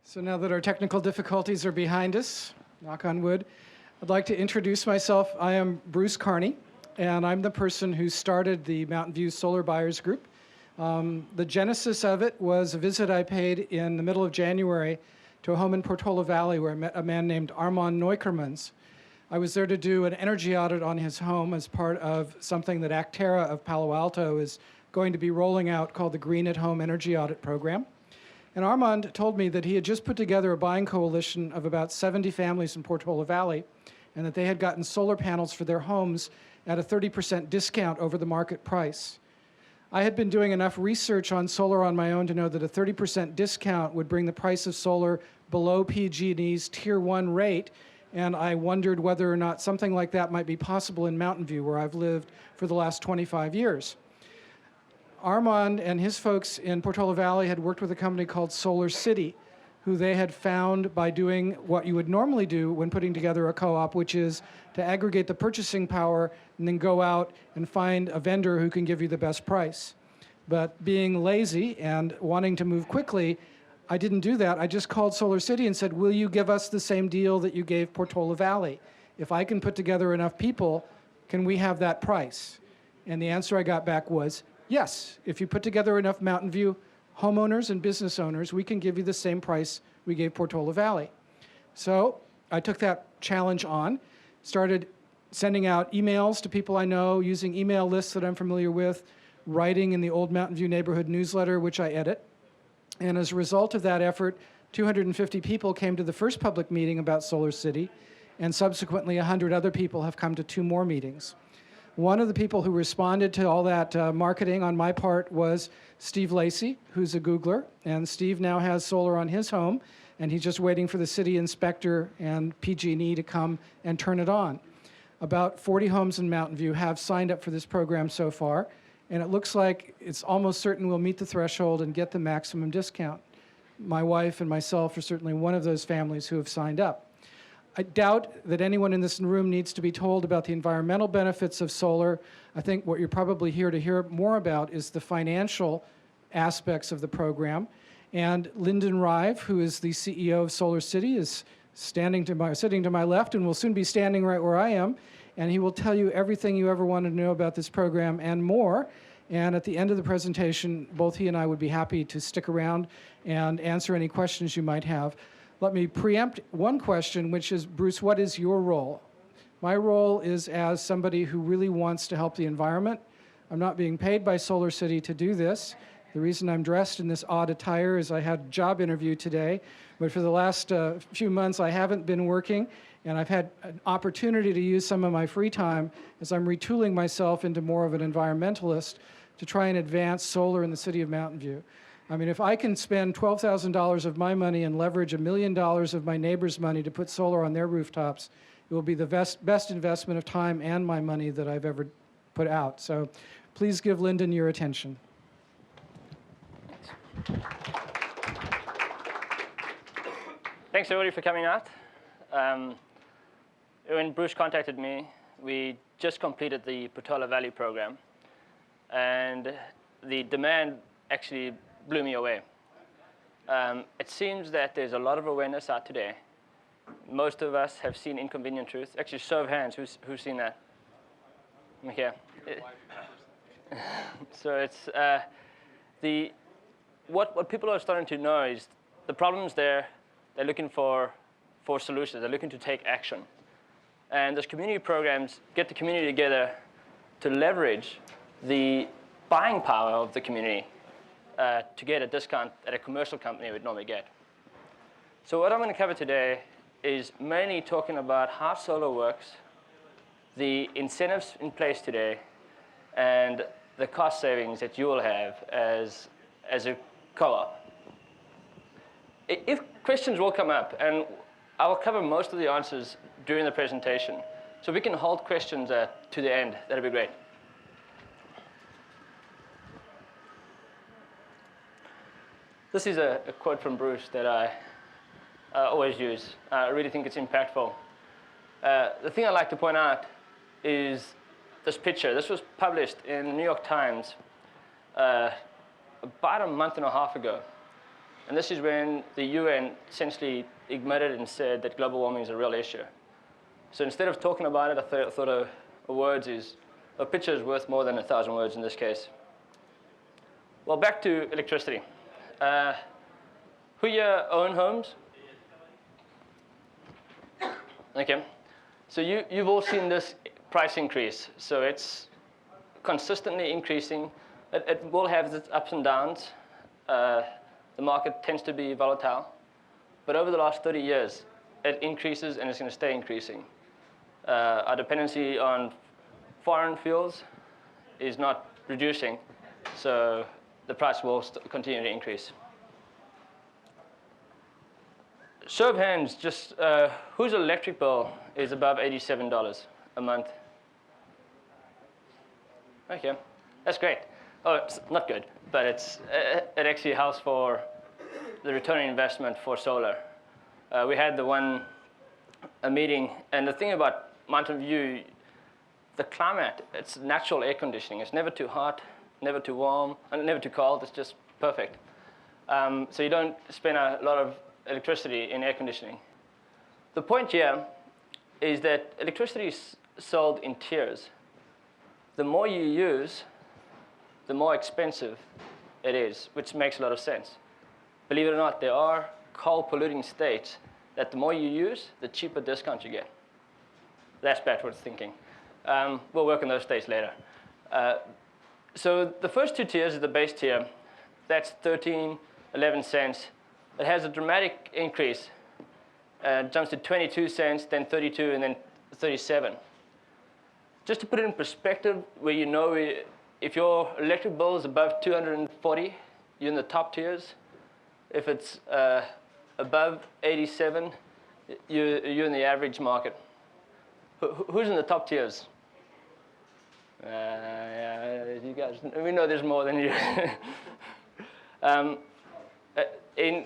So now that our technical difficulties are behind us, knock on wood, I'd like to introduce myself. I am Bruce Carney, and I'm the person who started the Mountain View Solar Buyers Group. The genesis of it was a visit I paid in the middle of January to a home in Portola Valley where I met a man named Armand Neukermans. I was there to do an energy audit on his home as part of something that Actera of Palo Alto is going to be rolling out called the Green at Home Energy Audit Program. And Armand told me that he had just put together a buying coalition of about 70 families in Portola Valley, and that they had gotten solar panels for their homes at a 30% discount over the market price. I had been doing enough research on solar on my own to know that a 30% discount would bring the price of solar below PG&E's Tier 1 rate, and I wondered whether or not something like that might be possible in Mountain View, where I've lived for the last 25 years. Armand and his folks in Portola Valley had worked with a company called Solar City, who they had found by doing what you would normally do when putting together a co-op, which is to aggregate the purchasing power and then go out and find a vendor who can give you the best price. But being lazy and wanting to move quickly, I didn't do that. I just called Solar City and said, will you give us the same deal that you gave Portola Valley? If I can put together enough people, can we have that price? And the answer I got back was, yes, if you put together enough Mountain View homeowners and business owners, we can give you the same price we gave Portola Valley. So I took that challenge on, started sending out emails to people I know, using email lists that I'm familiar with, writing in the Old Mountain View Neighborhood newsletter, which I edit. And as a result of that effort, 250 people came to the first public meeting about Solar City, and subsequently 100 other people have come to 2 more meetings. One of the people who responded to all that marketing on my part was Steve Lacey, who's a Googler. And Steve now has solar on his home, and he's just waiting for the city inspector and PG&E to come and turn it on. About 40 homes in Mountain View have signed up for this program so far, and it looks like it's almost certain we'll meet the threshold and get the maximum discount. My wife and myself are certainly one of those families who have signed up. I doubt that anyone in this room needs to be told about the environmental benefits of solar. I think what you're probably here to hear more about is the financial aspects of the program. And Lyndon Rive, who is the CEO of Solar City, is sitting to my left and will soon be standing right where I am. And he will tell you everything you ever wanted to know about this program and more. And at the end of the presentation, both he and I would be happy to stick around and answer any questions you might have. Let me preempt one question, which is, Bruce, what is your role? My role is as somebody who really wants to help the environment. I'm not being paid by Solar City to do this. The reason I'm dressed in this odd attire is I had a job interview today, but for the last few months I haven't been working, and I've had an opportunity to use some of my free time as I'm retooling myself into more of an environmentalist to try and advance solar in the city of Mountain View. I mean, if I can spend $12,000 of my money and leverage $1 million of my neighbor's money to put solar on their rooftops, it will be the best investment of time and my money that I've ever put out. So please give Lyndon your attention. Thanks, everybody, for coming out. When Bruce contacted me, we just completed the Portola Valley program, and the demand actually blew me away. It seems that there's a lot of awareness out today. Most of us have seen Inconvenient Truth. Actually, show of hands, who's seen that? Here. So it's what people are starting to know is the problem's there. They're looking for solutions. They're looking to take action. And those community programs get the community together to leverage the buying power of the community to get a discount that a commercial company would normally get. So what I'm going to cover today is mainly talking about how solar works, the incentives in place today, and the cost savings that you will have as a co-op. If questions will come up, and I will cover most of the answers during the presentation, so we can hold questions to the end. That'd be great. This is a quote from Bruce that I always use. I really think it's impactful. The thing I'd like to point out is this picture. This was published in the New York Times about a month and a half ago. And this is when the UN essentially admitted and said that global warming is a real issue. So instead of talking about it, I thought a picture is worth more than 1,000 words in this case. Well, back to electricity. Who here own homes? Okay. So you've all seen this price increase. So it's consistently increasing. It will have its ups and downs. The market tends to be volatile. But over the last 30 years, it increases and it's going to stay increasing. Our dependency on foreign fuels is not reducing. So the price will continue to increase. Show of hands, just whose electric bill is above $87 a month? Okay, that's great. Oh, it's not good, but it actually helps for the return on investment for solar. We had a meeting, and the thing about Mountain View, the climate, it's natural air conditioning. It's never too hot, never too warm, and never too cold. It's just perfect. So you don't spend a lot of electricity in air conditioning. The point here is that electricity is sold in tiers. The more you use, the more expensive it is, which makes a lot of sense. Believe it or not, there are coal polluting states that the more you use, the cheaper discount you get. That's backwards thinking. We'll work on those states later. So the first two tiers is the base tier. That's 13, 11 cents. It has a dramatic increase. It jumps to 22 cents, then 32, and then 37. Just to put it in perspective, where you know if your electric bill is above 240, you're in the top tiers. If it's above 87, you're in the average market. Who's in the top tiers? You guys, we know there's more than you. In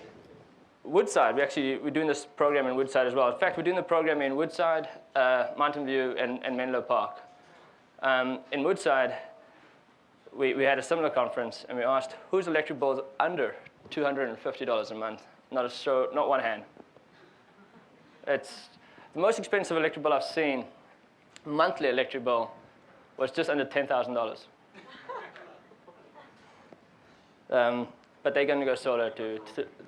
Woodside, we're doing this program in Woodside as well. In fact, we're doing the program in Woodside, Mountain View, and Menlo Park. In Woodside, we had a similar conference, and we asked whose electric bill is under $250 a month. Not one hand. It's the most expensive electric bill I've seen. Monthly electric bill was just under $10,000. But they're going to go solar to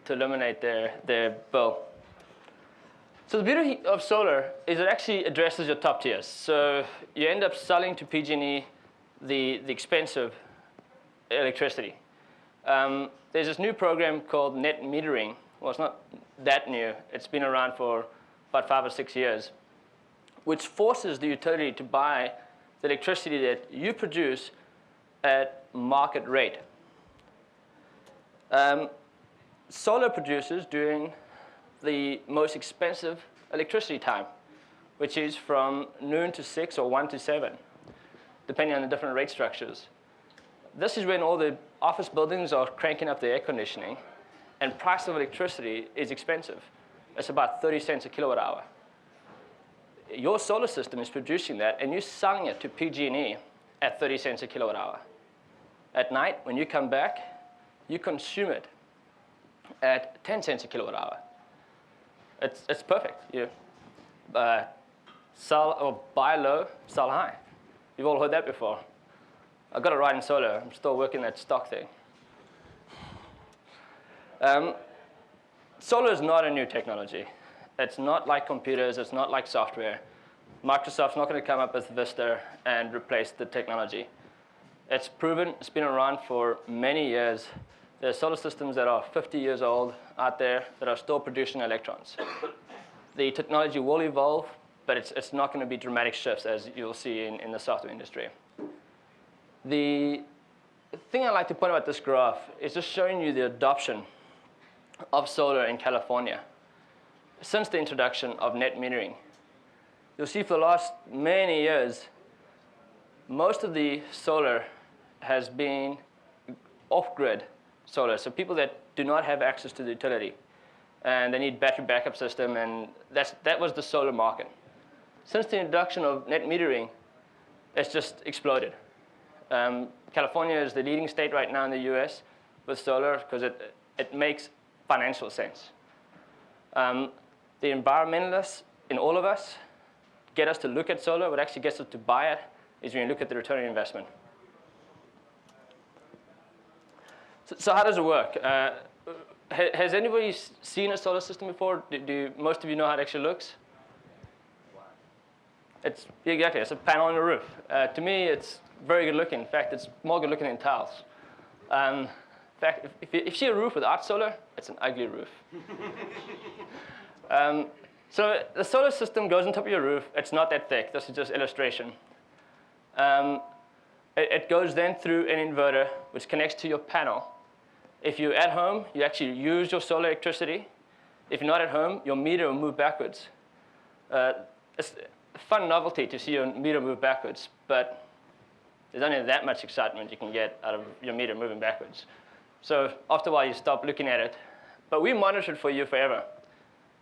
eliminate their bill. So the beauty of solar is it actually addresses your top tiers. So you end up selling to PG&E the expensive electricity. There's this new program called net metering. Well, it's not that new. It's been around for about 5 or 6 years, which forces the utility to buy the electricity that you produce at market rate. Solar producers during the most expensive electricity time, which is from noon to 6 or 1 to 7, depending on the different rate structures. This is when all the office buildings are cranking up the air conditioning, and price of electricity is expensive. It's about 30 cents a kilowatt hour. Your solar system is producing that, and you're selling it to PG&E at 30 cents a kilowatt hour. At night, when you come back, you consume it at 10 cents a kilowatt hour. It's perfect. You sell or buy low, sell high. You've all heard that before. I got it right in solar. I'm still working that stock thing. Solar is not a new technology. It's not like computers. It's not like software. Microsoft's not going to come up with Vista and replace the technology. It's proven. It's been around for many years. There are solar systems that are 50 years old out there that are still producing electrons. The technology will evolve, but it's not going to be dramatic shifts as you'll see in the software industry. The thing I like to point out about this graph is just showing you the adoption of solar in California since the introduction of net metering. You'll see for the last many years, most of the solar has been off-grid solar, so people that do not have access to the utility, and they need battery backup system, and that was the solar market. Since the introduction of net metering, it's just exploded. California is the leading state right now in the US with solar because it makes financial sense. The environmentalists in all of us get us to look at solar. What actually gets us to buy it is when you look at the return on investment. So how does it work? Has anybody seen a solar system before? Do most of you know how it actually looks? Exactly, it's a panel on the roof. To me, it's very good looking. In fact, it's more good looking than tiles. In fact, if you see a roof without solar, it's an ugly roof. So the solar system goes on top of your roof. It's not that thick. This is just illustration. It goes then through an inverter, which connects to your panel. If you're at home, you actually use your solar electricity. If you're not at home, your meter will move backwards. It's a fun novelty to see your meter move backwards, but there's only that much excitement you can get out of your meter moving backwards. So after a while, you stop looking at it. But we monitor it for you forever.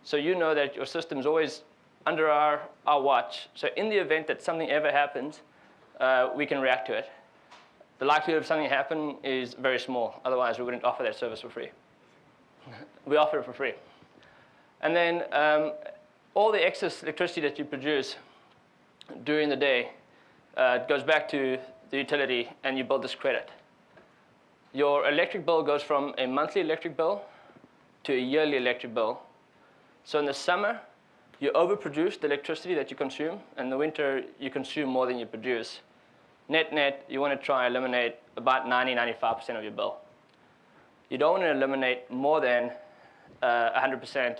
So you know that your system's always under our watch. So in the event that something ever happens, we can react to it. The likelihood of something happening is very small. Otherwise, we wouldn't offer that service for free. We offer it for free. And then all the excess electricity that you produce during the day goes back to the utility, and you build this credit. Your electric bill goes from a monthly electric bill to a yearly electric bill. So in the summer, you overproduce the electricity that you consume. In the winter, you consume more than you produce. Net, you want to try and eliminate about 90–95% of your bill. You don't want to eliminate more than 100%,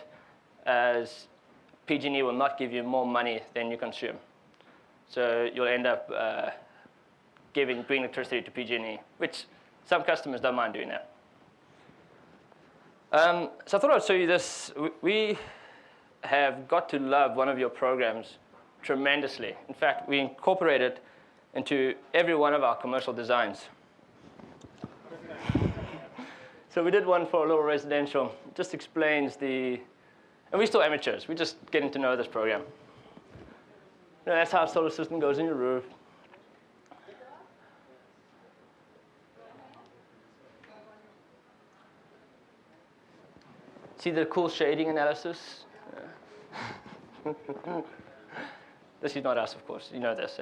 as PG&E will not give you more money than you consume. So you'll end up giving green electricity to PG&E, which some customers don't mind doing that. So I thought I'd show you this. We have got to love one of your programs tremendously. In fact, we incorporate it into every one of our commercial designs. So we did one for a little residential. It just explains and we're still amateurs. We're just getting to know this program. That's how a solar system goes in your roof. See the cool shading analysis? This is not us, of course. You know this.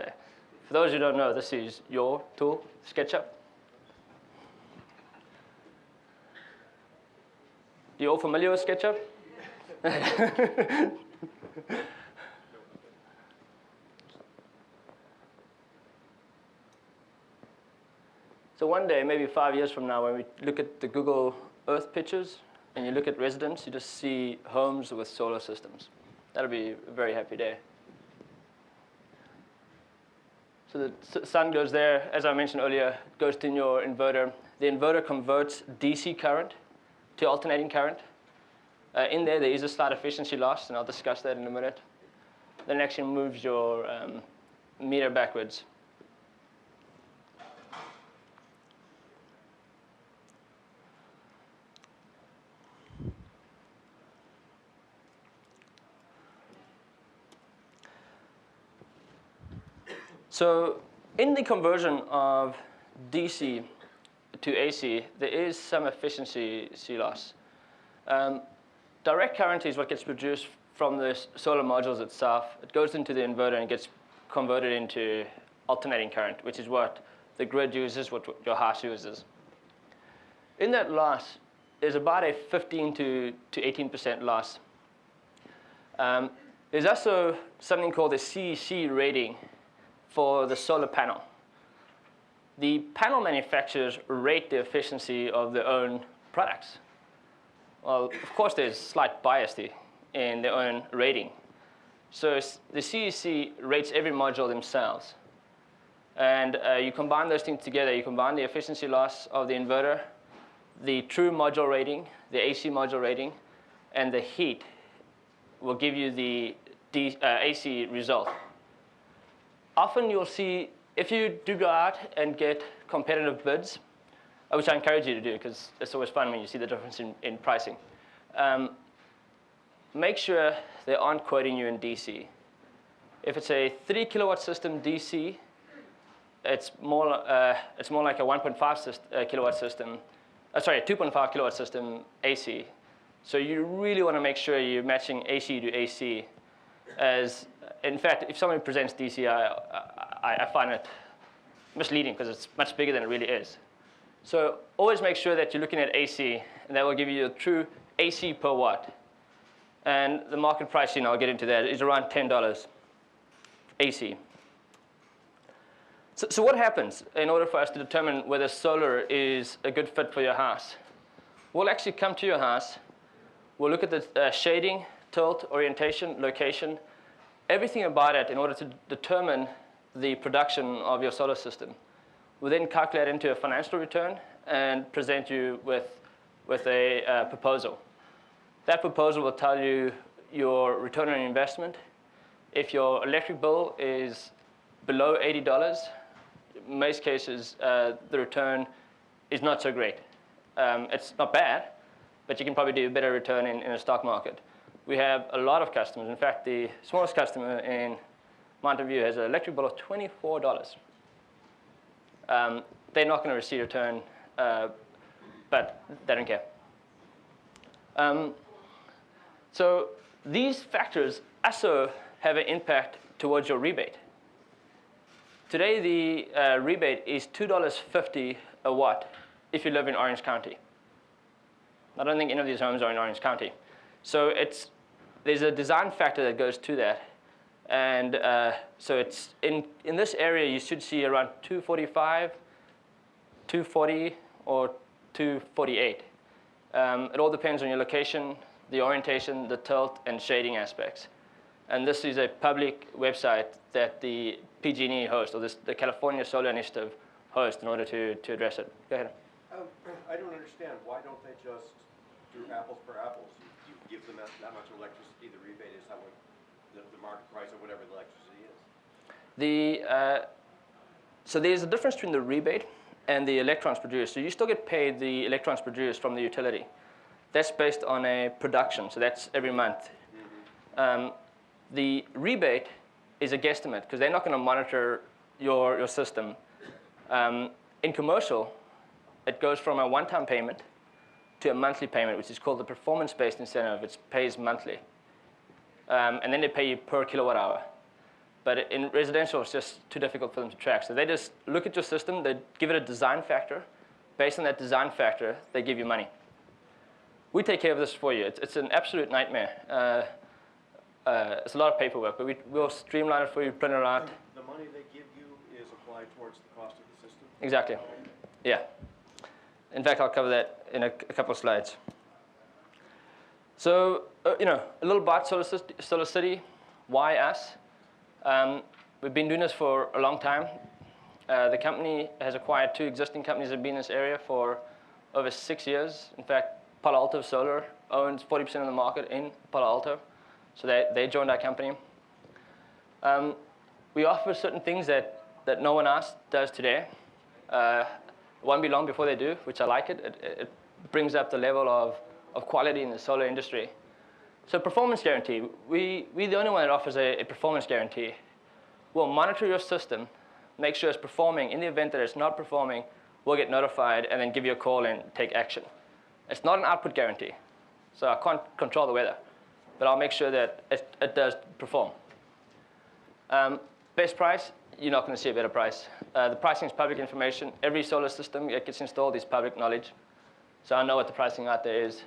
For those who don't know, this is your tool, SketchUp. You all familiar with SketchUp? So one day, maybe 5 years from now, when we look at the Google Earth pictures, and you look at residents, you just see homes with solar systems. That'll be a very happy day. So the sun goes there, as I mentioned earlier, goes to your inverter. The inverter converts DC current to alternating current. In there is a slight efficiency loss, and I'll discuss that in a minute. Then it actually moves your meter backwards. So in the conversion of DC to AC, there is some efficiency loss. Direct current is what gets produced from the solar modules itself. It goes into the inverter and gets converted into alternating current, which is what the grid uses, what your house uses. In that loss, there's about a 15 to 18% loss. There's also something called the CEC rating for the solar panel. The panel manufacturers rate the efficiency of their own products. Well, of course, there's slight bias in their own rating. So the CEC rates every module themselves. And you combine those things together. You combine the efficiency loss of the inverter, the true module rating, the AC module rating, and the heat will give you the AC result. Often you'll see, if you do go out and get competitive bids, which I encourage you to do because it's always fun when you see the difference in pricing, make sure they aren't quoting you in DC. If it's a 3 kilowatt system DC, it's more like a 1.5 kilowatt system. Sorry, a 2.5 kilowatt system AC. So you really want to make sure you're matching AC to AC. As, in fact, if somebody presents DC, I find it misleading because it's much bigger than it really is. So always make sure that you're looking at AC, and that will give you a true AC per watt. And the market pricing, I'll get into that, is around $10 AC. So what happens in order for us to determine whether solar is a good fit for your house? We'll actually come to your house. We'll look at the shading, tilt, orientation, location, everything about it in order to determine the production of your solar system. We'll then calculate into a financial return and present you with a proposal. That proposal will tell you your return on investment. If your electric bill is below $80, in most cases, the return is not so great. It's not bad, but you can probably do a better return in a stock market. We have a lot of customers. In fact, the smallest customer in Mountain View has an electric bill of $24. They're not going to receive a return, but they don't care. So these factors also have an impact towards your rebate. Today, the rebate is $2.50 a watt if you live in Orange County. I don't think any of these homes are in Orange County. So there's a design factor that goes to that. And so it's in this area, you should see around 245, 240, or 248. It all depends on your location, the orientation, the tilt, and shading aspects. And this is a public website that the PG&E hosts, or the California Solar Initiative hosts in order to address it. Go ahead. I don't understand. Why don't they just do apples per apples? You give them that much electricity, the rebate is how the market price of whatever the electricity is. So there's a difference between the rebate and the electrons produced. So you still get paid the electrons produced from the utility. That's based on a production, so that's every month. Mm-hmm. The rebate is a guesstimate because they're not going to monitor your system. In commercial, it goes from a one-time payment to a monthly payment, which is called the performance-based incentive, which pays monthly. And then they pay you per kilowatt hour. But in residential, it's just too difficult for them to track. So they just look at your system, they give it a design factor. Based on that design factor, they give you money. We take care of this for you. It's an absolute nightmare. It's a lot of paperwork, but we'll streamline it for you, print it out. The money they give you is applied towards the cost of the system? Exactly. Yeah. In fact, I'll cover that in a couple of slides. So, a little about SolarCity. Why us? We've been doing this for a long time. The company has acquired 2 existing companies that have been in this area for over 6 years. In fact, Palo Alto Solar owns 40% of the market in Palo Alto. So they joined our company. We offer certain things that no one else does today. It won't be long before they do, which I like it. It brings up the level of quality in the solar industry. So performance guarantee. We're the only one that offers a performance guarantee. We'll monitor your system, make sure it's performing. In the event that it's not performing, we'll get notified and then give you a call and take action. It's not an output guarantee, so I can't control the weather, but I'll make sure that it does perform. Best price, you're not going to see a better price. The pricing is public information. Every solar system that gets installed is public knowledge, so I know what the pricing out there is.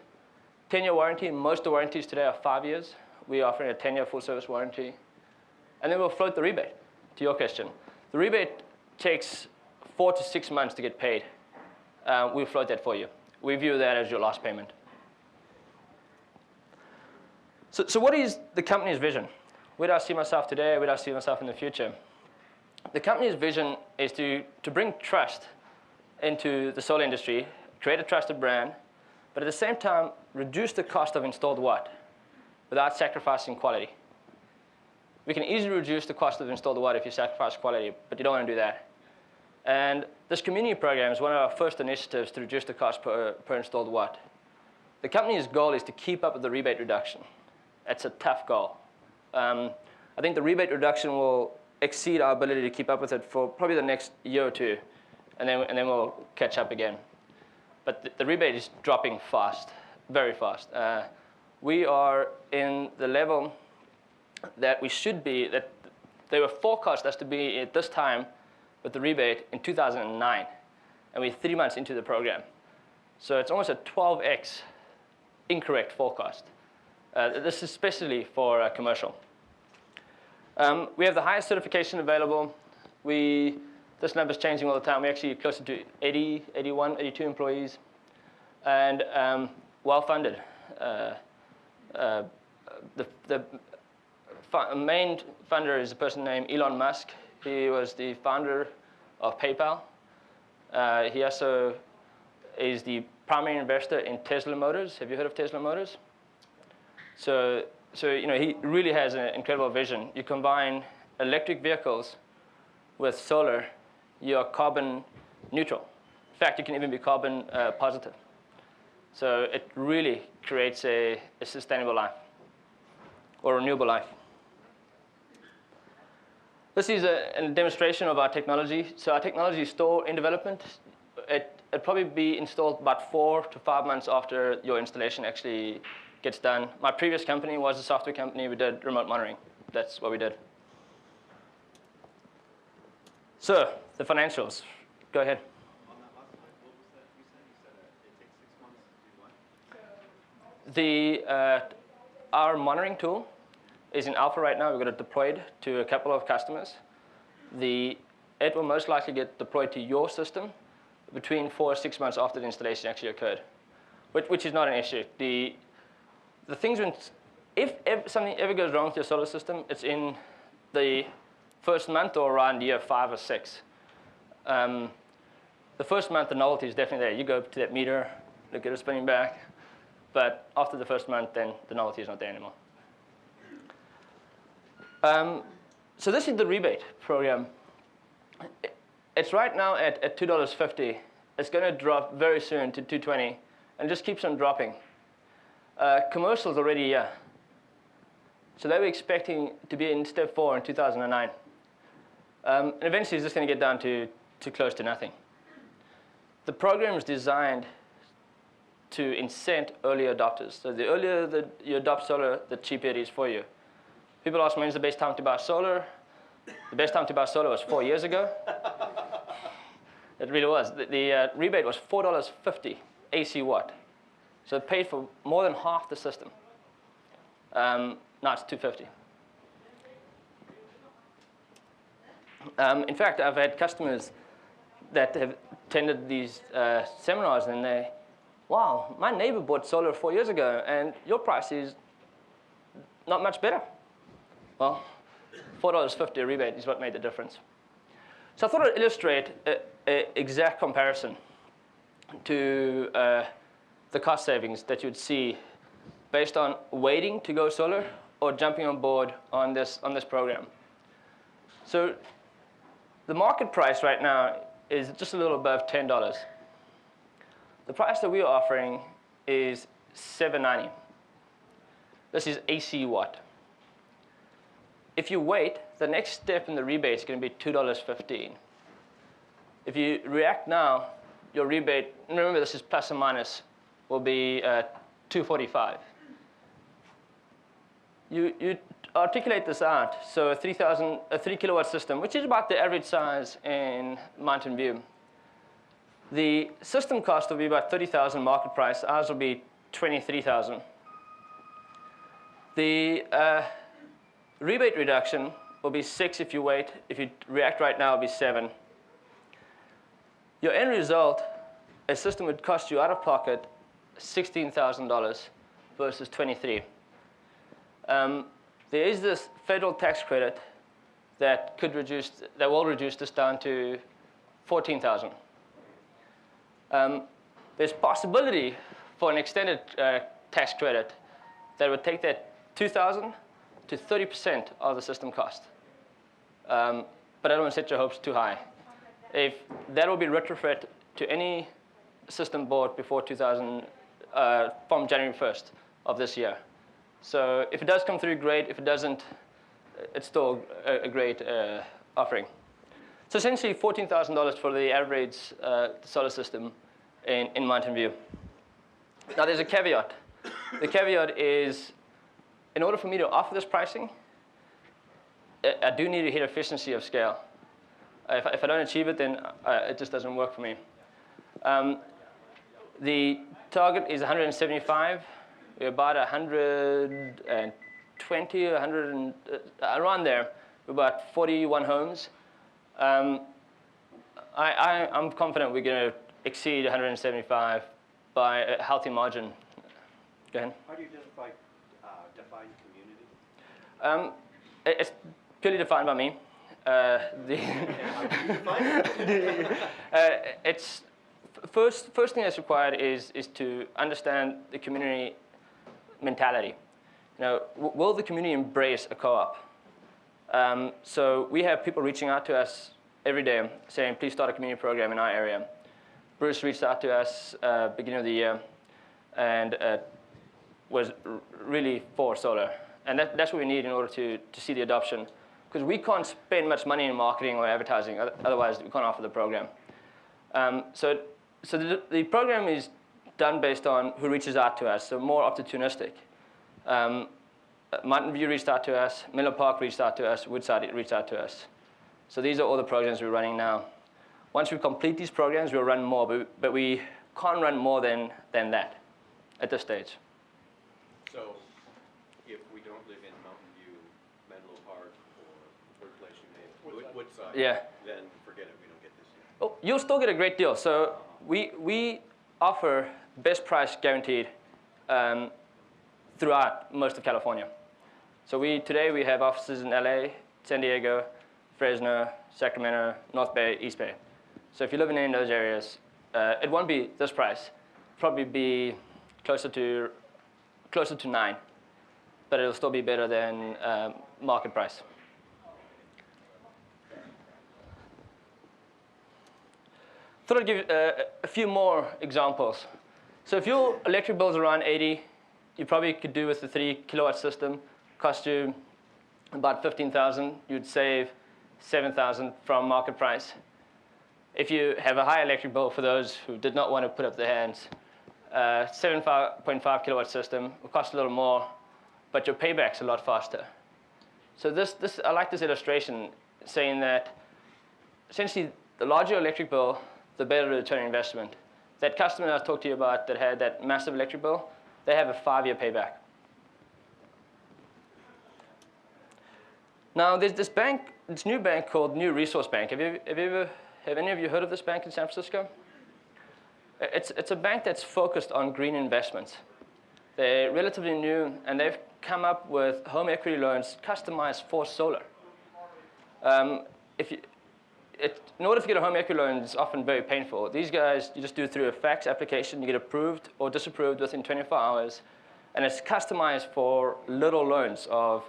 10-year warranty. Most of the warranties today are 5 years. We're offering a 10-year full-service warranty. And then we'll float the rebate, to your question. The rebate takes 4 to 6 months to get paid. We'll float that for you. We view that as your last payment. So what is the company's vision? Where do I see myself today? Where do I see myself in the future? The company's vision is to bring trust into the solar industry, create a trusted brand, but at the same time, reduce the cost of installed watt without sacrificing quality. We can easily reduce the cost of installed watt if you sacrifice quality, but you don't want to do that. And this community program is one of our first initiatives to reduce the cost per installed watt. The company's goal is to keep up with the rebate reduction. It's a tough goal. I think the rebate reduction will exceed our ability to keep up with it for probably the next year or two, and then we'll catch up again. But the rebate is dropping fast. very fast. We are in the level that we should be, that they were forecast us to be at this time with the rebate in 2009, and we're 3 months into the program. So it's almost a 12x incorrect forecast. This is especially for commercial. We have the highest certification available. This number's changing all the time. We're actually closer to 80, 81, 82 employees, and well-funded. The main funder is a person named Elon Musk. He was the founder of PayPal. He also is the primary investor in Tesla Motors. Have you heard of Tesla Motors? So he really has an incredible vision. You combine electric vehicles with solar, you are carbon neutral. In fact, you can even be carbon positive. So it really creates a sustainable life or renewable life. This is a demonstration of our technology. So our technology is still in development. It'll probably be installed about 4 to 5 months after your installation actually gets done. My previous company was a software company. We did remote monitoring. That's what we did. So the financials. Go ahead. On that last slide, what was that you said? You said it takes 6 months to do what? Our monitoring tool is in alpha right now. We've got it deployed to a couple of customers. It will most likely get deployed to your system between 4 or 6 months after the installation actually occurred, which is not an issue. The things if something ever goes wrong with your solar system, it's in the first month or around year 5 or 6. The first month, the novelty is definitely there. You go to that meter, look at it spinning back. But after the first month, then the novelty is not there anymore. So this is the rebate program. It's right now at $2.50. It's going to drop very soon to $2.20, and just keeps on dropping. Commercial's already here. So they were expecting to be in step 4 in 2009. And eventually, it's just going to get down to close to nothing. The program is designed to incent early adopters. So the earlier that you adopt solar, the cheaper it is for you. People ask me, when's the best time to buy solar? The best time to buy solar was 4 years ago. It really was. The rebate was $4.50 AC watt. So it paid for more than half the system. Now it's $2.50. In fact, I've had customers that have attended these seminars, and they, wow, my neighbor bought solar 4 years ago, and your price is not much better. Well, $4.50 rebate is what made the difference. So I thought I'd illustrate an exact comparison to the cost savings that you'd see based on waiting to go solar or jumping on board on this program. So the market price right now is just a little above $10. The price that we're offering is $7.90. This is AC watt. If you wait, the next step in the rebate is going to be $2.15. If you react now, your rebate, remember this is plus or minus, will be $2.45. You articulate this out. So a 3 kilowatt system, which is about the average size in Mountain View. The system cost will be about $30,000 market price. Ours will be $23,000. The rebate reduction will be 6 if you wait. If you react right now, it'll be 7. Your end result, a system would cost you out of pocket $16,000 versus $23,000. There is this federal tax credit that will reduce this down to $14,000. There's possibility for an extended tax credit that would take that $2,000 to 30% of the system cost. But I don't want to set your hopes too high. If that will be retrofit to any system bought before from January 1st of this year. So if it does come through, great. If it doesn't, it's still a great offering. So essentially $14,000 for the average solar system in Mountain View. Now, there's a caveat. The caveat is, in order for me to offer this pricing, I do need to hit efficiency of scale. If I don't achieve it, then it just doesn't work for me. The target is 175. We're about 120, 100, around there. We're about 41 homes. I'm confident we're going to exceed 175 by a healthy margin. Go ahead. How do you define community? It's purely defined by me. It's first thing that's required is to understand the community mentality. Will the community embrace a co-op? So we have people reaching out to us every day saying, please start a community program in our area. Bruce reached out to us beginning of the year and was really for solar. And that's what we need in order to see the adoption. Because we can't spend much money in marketing or advertising, otherwise we can't offer the program. So the program is done based on who reaches out to us, so more opportunistic. Mountain View reached out to us, Miller Park reached out to us, Woodside reached out to us. So these are all the programs we're running now. Once we complete these programs, we'll run more, but we can't run more than that at this stage. So if we don't live in Mountain View, Menlo Park, or third place you named, Woodside, Yeah. then forget it, we don't get this yet. Oh, you'll still get a great deal. So we offer best price guaranteed throughout most of California. So today we have offices in LA, San Diego, Fresno, Sacramento, North Bay, East Bay. So if you live in any of those areas, it won't be this price. Probably be closer to 9, but it'll still be better than market price. Thought I'd give a few more examples. So if your electric bill's around 80, you probably could do with the 3 kilowatt system. Cost you about 15,000. You'd save 7,000 from market price. If you have a high electric bill, for those who did not want to put up their hands, 7.5 kilowatt system will cost a little more, but your payback's a lot faster. So I like this illustration saying that essentially the larger your electric bill, the better the return on investment. That customer I talked to you about that had that massive electric bill, they have a 5-year payback. Now there's this new bank called New Resource Bank. Have any of you heard of this bank in San Francisco? It's a bank that's focused on green investments. They're relatively new, and they've come up with home equity loans customized for solar. In order to get a home equity loan, it's often very painful. These guys, you just do it through a fax application. You get approved or disapproved within 24 hours. And it's customized for little loans of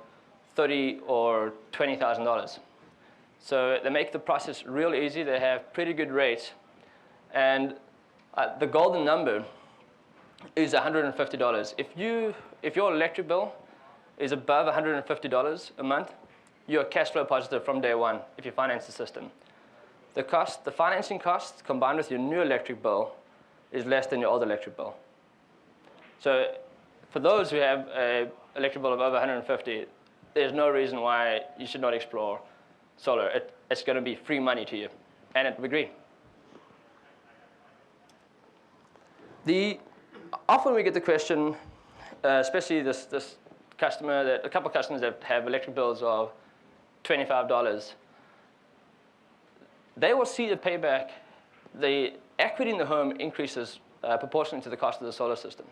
$30,000 or $20,000. So they make the process real easy. They have pretty good rates. And the golden number is $150. If your electric bill is above $150 a month, you're cash flow positive from day one if you finance the system. The financing cost combined with your new electric bill is less than your old electric bill. So for those who have an electric bill of over 150, there's no reason why you should not explore solar. It's going to be free money to you, and it will be green. Often we get the question, especially this customer, a couple of customers that have electric bills of $25. They will see the payback. The equity in the home increases proportionally to the cost of the solar system.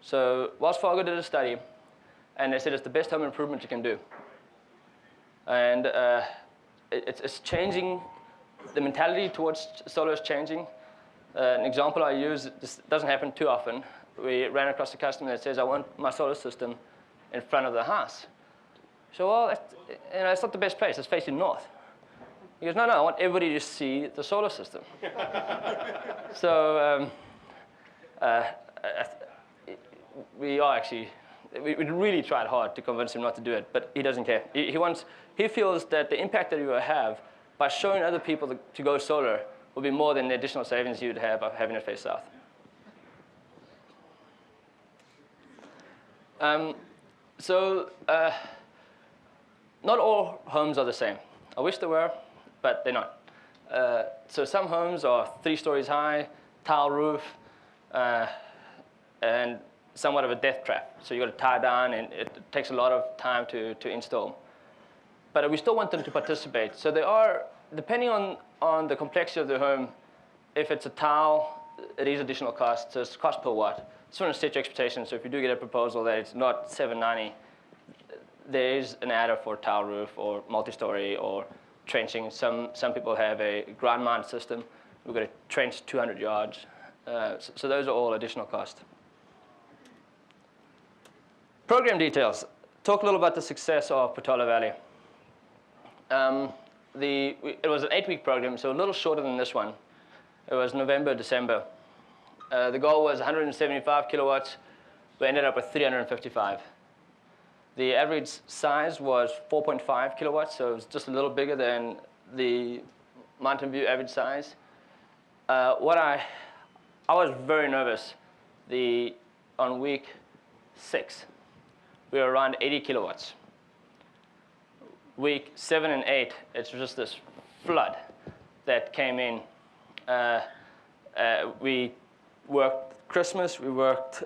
So Wells Fargo did a study, and they said it's the best home improvement you can do. And it's changing. The mentality towards solar is changing. An example I use, this doesn't happen too often. We ran across a customer that says, I want my solar system in front of the house. So, well, it's not the best place. It's facing north. He goes, no, I want everybody to see the solar system. So we really tried hard to convince him not to do it, but he doesn't care. He feels that the impact that he will have by showing other people to go solar will be more than the additional savings you would have of having it face south. Not all homes are the same. I wish they were, but they're not. So some homes are 3 stories high, tile roof, and somewhat of a death trap. So you've got to tie down, and it takes a lot of time to install. But we still want them to participate. So they are, depending on the complexity of the home, if it's a tile, it is additional cost, so it's cost per watt. Just want to set your expectations. So if you do get a proposal that it's not $790, there is an adder for tile roof or multi-story or trenching. Some people have a ground mount system. We've got to trench 200 yards. So those are all additional costs. Program details. Talk a little about the success of Patola Valley. It was an 8-week program, so a little shorter than this one. It was November, December. The goal was 175 kilowatts. We ended up with 355. The average size was 4.5 kilowatts, so it was just a little bigger than the Mountain View average size. I was very nervous. On week 6, we were around 80 kilowatts. Week 7 and 8, it's just this flood that came in. We worked Christmas, we worked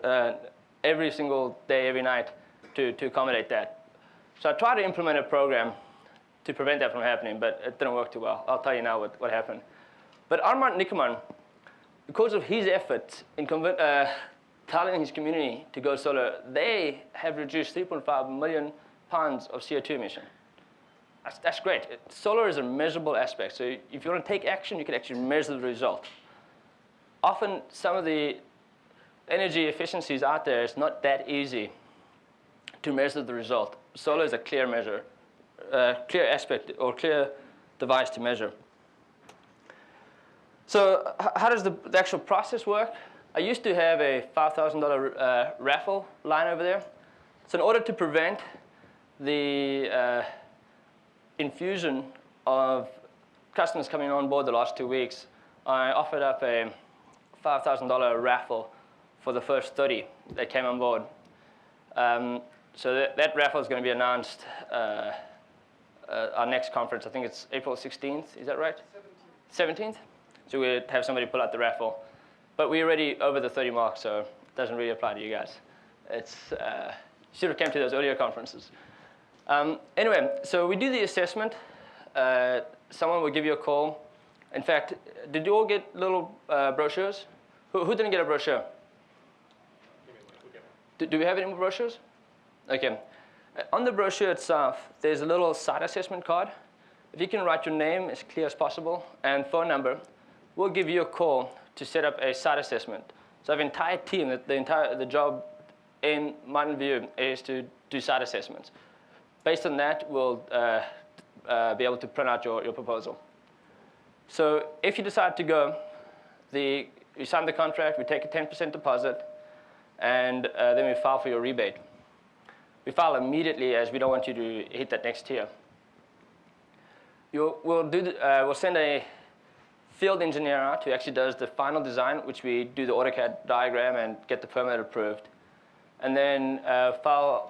every single day, every night to accommodate that. So I tried to implement a program to prevent that from happening, but it didn't work too well. I'll tell you now what happened. But Armand Nickerman, because of his efforts in telling his community to go solar, they have reduced 3.5 million pounds of CO2 emission. That's great. Solar is a measurable aspect. So if you want to take action, you can actually measure the result. Often, some of the energy efficiencies out there, it's not that easy to measure the result. Solar is a clear measure, clear aspect or clear device to measure. So how does the actual process work? I used to have a $5,000 raffle line over there. So in order to prevent the infusion of customers coming on board the last 2 weeks, I offered up a $5,000 raffle for the first 30 that came on board. So that raffle is going to be announced our next conference. I think it's April 16th. Is that right? 17th. So we'll have somebody pull out the raffle. But we're already over the 30 mark, so it doesn't really apply to you guys. It's should have come to those earlier conferences. Anyway, so we do the assessment. Someone will give you a call. In fact, did you all get little brochures? Who didn't get a brochure? Do we have any more brochures? Okay. On the brochure itself, there's a little site assessment card. If you can write your name as clear as possible and phone number, we'll give you a call to set up a site assessment. So I have an entire team. The job in Mountain View is to do site assessments. Based on that, we'll be able to print out your proposal. So if you decide to go, you sign the contract, we take a 10% deposit, and then we file for your rebate. We file immediately, as we don't want you to hit that next tier. We'll send a field engineer out who actually does the final design, which we do the AutoCAD diagram and get the permit approved. And then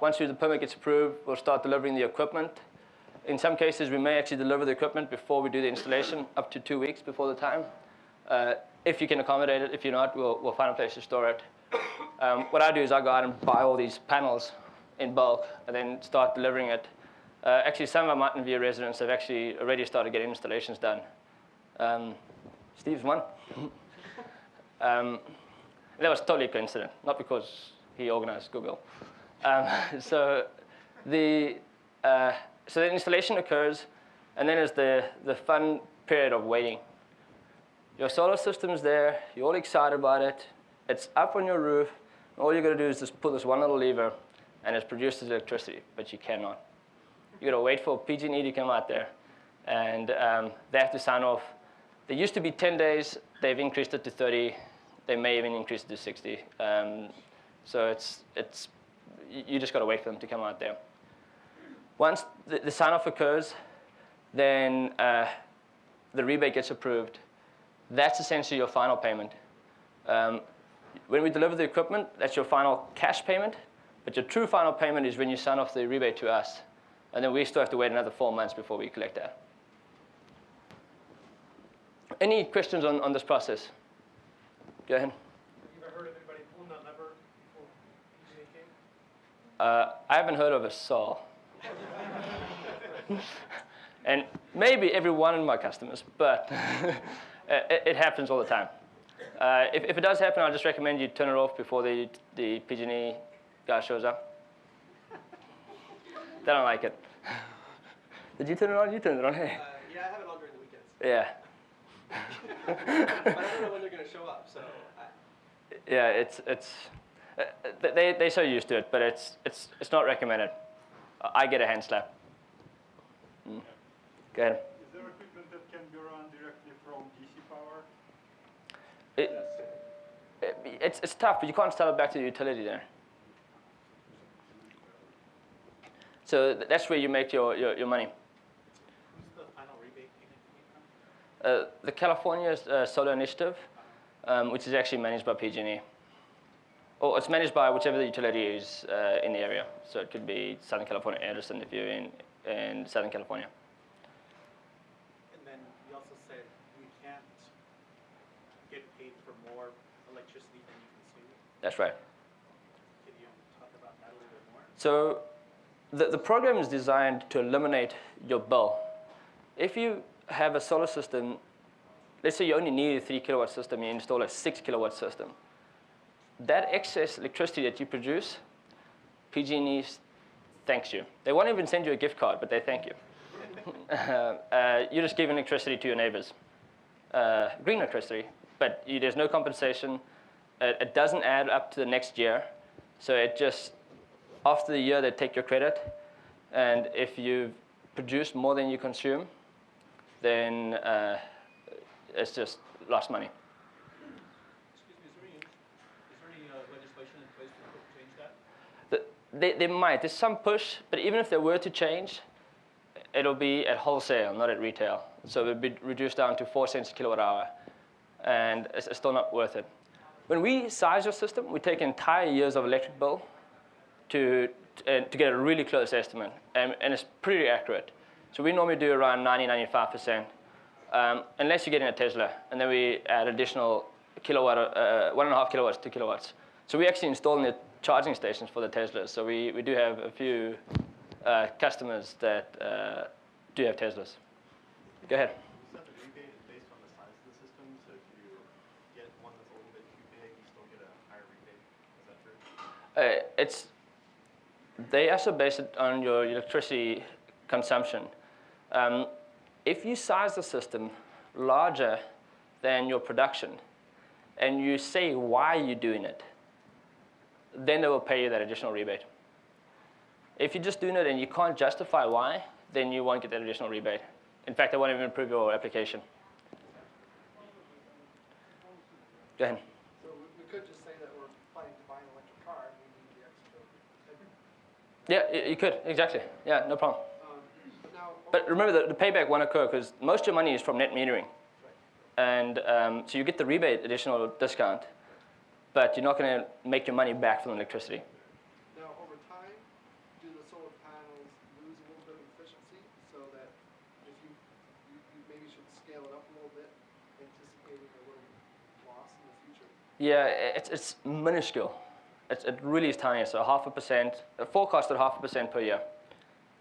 once the permit gets approved, we'll start delivering the equipment. In some cases, we may actually deliver the equipment before we do the installation, up to 2 weeks before the time. If you can accommodate it. If you're not, we'll find a place to store it. What I do is I go out and buy all these panels in bulk and then start delivering it. Actually, some of our Mountain View residents have actually already started getting installations done. Steve's one. That was totally coincident, not because he organized Google. So the installation occurs, and then there's the fun period of waiting. Your solar system's there, you're all excited about it, it's up on your roof, and all you're gonna do is just pull this one little lever, and it produces electricity, but you cannot. You gotta wait for PG&E to come out there, and they have to sign off. They used to be 10 days, they've increased it to 30, they may even increase it to 60. So you just gotta wait for them to come out there. Once the sign-off occurs, then the rebate gets approved. That's essentially your final payment. When we deliver the equipment, that's your final cash payment, But your true final payment is when you sign off the rebate to us. And then we still have to wait another 4 months before we collect that. Any questions on this process? Go ahead. Have you ever heard of anybody pulling that lever before PG&E came? I haven't heard of a SAW. And maybe every one of my customers, but it happens all the time. If it does happen, I'll just recommend you turn it off before the PG&E guy shows up. They don't like it. Did you turn it on? You turned it on, hey? Yeah, I have it on during the weekends. Yeah. But I don't know when they're going to show up, so. Yeah, they're so used to it, but it's not recommended. I get a hand slap. Go ahead. Is there equipment that can be run directly from DC power? It's tough, but you can't sell it back to the utility there. So that's where you make your money. Who's the final rebate payment coming from? The California Solar Initiative, which is actually managed by PG&E. Or it's managed by whichever the utility is in the area. So it could be Southern California Edison if you're in Southern California. And then you also said we can't get paid for more electricity than you consume. That's right. Can you talk about that a little bit more? So the program is designed to eliminate your bill. If you have a solar system, let's say you only need a 3 kilowatt system, you install a 6 kilowatt system. That excess electricity that you produce, PG&E thanks you. They won't even send you a gift card, but they thank you. You're just giving electricity to your neighbors. Green electricity, but there's no compensation. It doesn't add up to the next year. So it just, after the year, they take your credit. And if you produce more than you consume, then it's just lost money. Excuse me, is there any legislation in place to change that? They might. There's some push, but even if they were to change, it'll be at wholesale, not at retail. So it'll be reduced down to 4 cents a kilowatt hour, and it's still not worth it. When we size your system, we take entire years of electric bill to get a really close estimate, and it's pretty accurate. So we normally do around 90–95%, unless you're getting a Tesla, and then we add additional kilowatt, 1.5 kilowatts, 2 kilowatts. So we actually install the charging stations for the Teslas. So we do have a few customers that do have Teslas. Go ahead. You said the rebate is based on the size of the system, so if you get one that's a little bit too big, you still get a higher rebate. Is that true? They also base it on your electricity consumption. If you size the system larger than your production, and you say why you're doing it, then they will pay you that additional rebate. If you're just doing it and you can't justify why, then you won't get that additional rebate. In fact, they won't even approve your application. Go ahead. So we could just say that we're planning to buy an electric car and we need the extra. Yeah, you could, exactly. Yeah, no problem. Now, But remember, the payback won't occur because most of your money is from net metering. And so you get the rebate additional discount, but you're not going to make your money back from the electricity. now over time, do the solar panels lose a little bit of efficiency so that if you maybe should scale it up a little bit, anticipating a little loss in the future? Yeah, it's minuscule. It really is tiny. So 0.5%, forecasted 0.5% per year.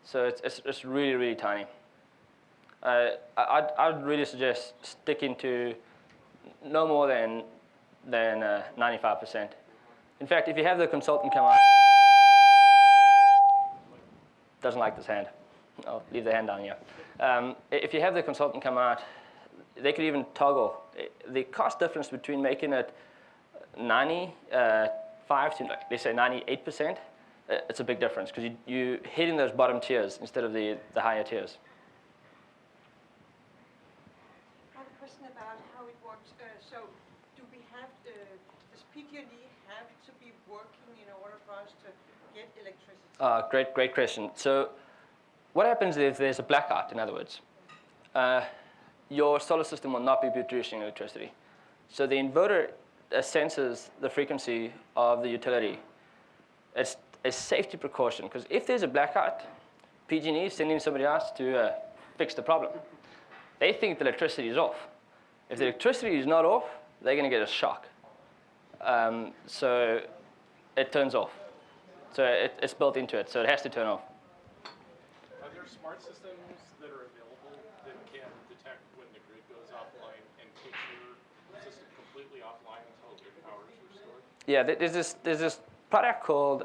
So it's really, really tiny. I'd really suggest sticking to no more than 95%. In fact, if you have the consultant come out, doesn't like this hand. I'll leave the hand down here. If you have the consultant come out, they could even toggle. The cost difference between making it 95 to, let's say, 98%, it's a big difference because you're hitting those bottom tiers instead of the higher tiers. I have a question about how it works. So do we have, does PG&E have to be working in order for us to get electricity? Great question. So what happens if there's a blackout, in other words? Your solar system will not be producing electricity. So the inverter senses the frequency of the utility. It's a safety precaution, because if there's a blackout, PG&E is sending somebody else to fix the problem. They think the electricity is off. If the electricity is not off, they're going to get a shock. So it turns off. So it's built into it, so it has to turn off. Are there smart systems that are available that can detect when the grid goes offline and put your system completely offline until grid power is restored? Yeah, there's this product called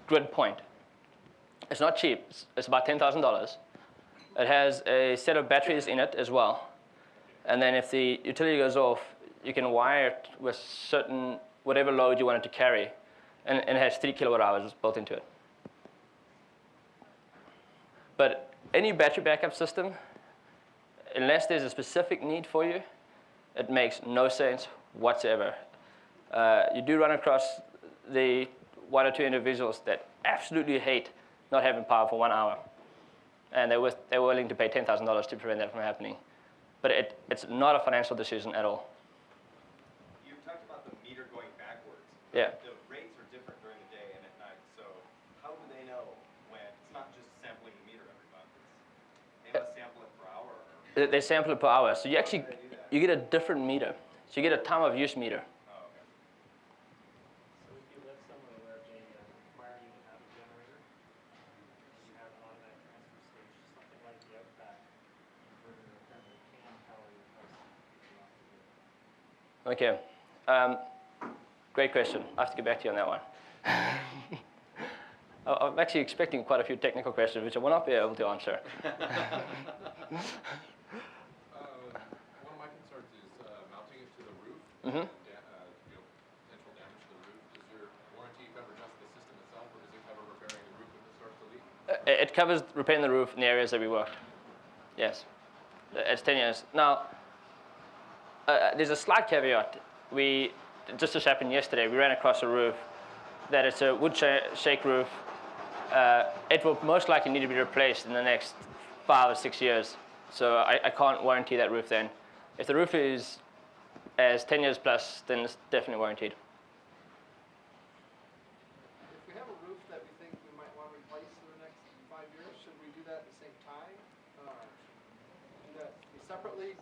GridPoint. It's not cheap. It's about $10,000. It has a set of batteries in it as well. And then if the utility goes off, you can wire it with certain, whatever load you want it to carry. And it has 3 kilowatt hours built into it. But any battery backup system, unless there's a specific need for you, it makes no sense whatsoever. You do run across the 1 or 2 individuals that absolutely hate not having power for 1 hour. And they're willing to pay $10,000 to prevent that from happening. But it's not a financial decision at all. You talked about the meter going backwards. Yeah. The rates are different during the day and at night. So how do they know when it's not just sampling the meter every month? They must sample it per hour. Or They sample it per hour. So you actually you get a different meter. So you get a time of use meter. oh, okay. So if you live somewhere where they require you to have a generator, you have an automatic transfer station, something like the Outback inverter that can power your house. Okay. Great question. I have to get back to you on that one. I'm actually expecting quite a few technical questions, which I will not be able to answer. One of my concerns is mounting it to the roof. Mm-hmm. Potential damage to the roof. Does your warranty cover just the system itself, or does it cover repairing the roof if it starts to leak? It covers repairing the roof in the areas that we worked. Yes. It's 10 years. Now, there's a slight caveat. Just this happened yesterday. We ran across a roof that it's a wood shake roof. It will most likely need to be replaced in the next 5 or 6 years. So I can't warranty that roof then. If the roof is as 10 years plus, then it's definitely warranted. If we have a roof that we think we might want to replace in the next 5 years, should we do that at the same time? Do that separately,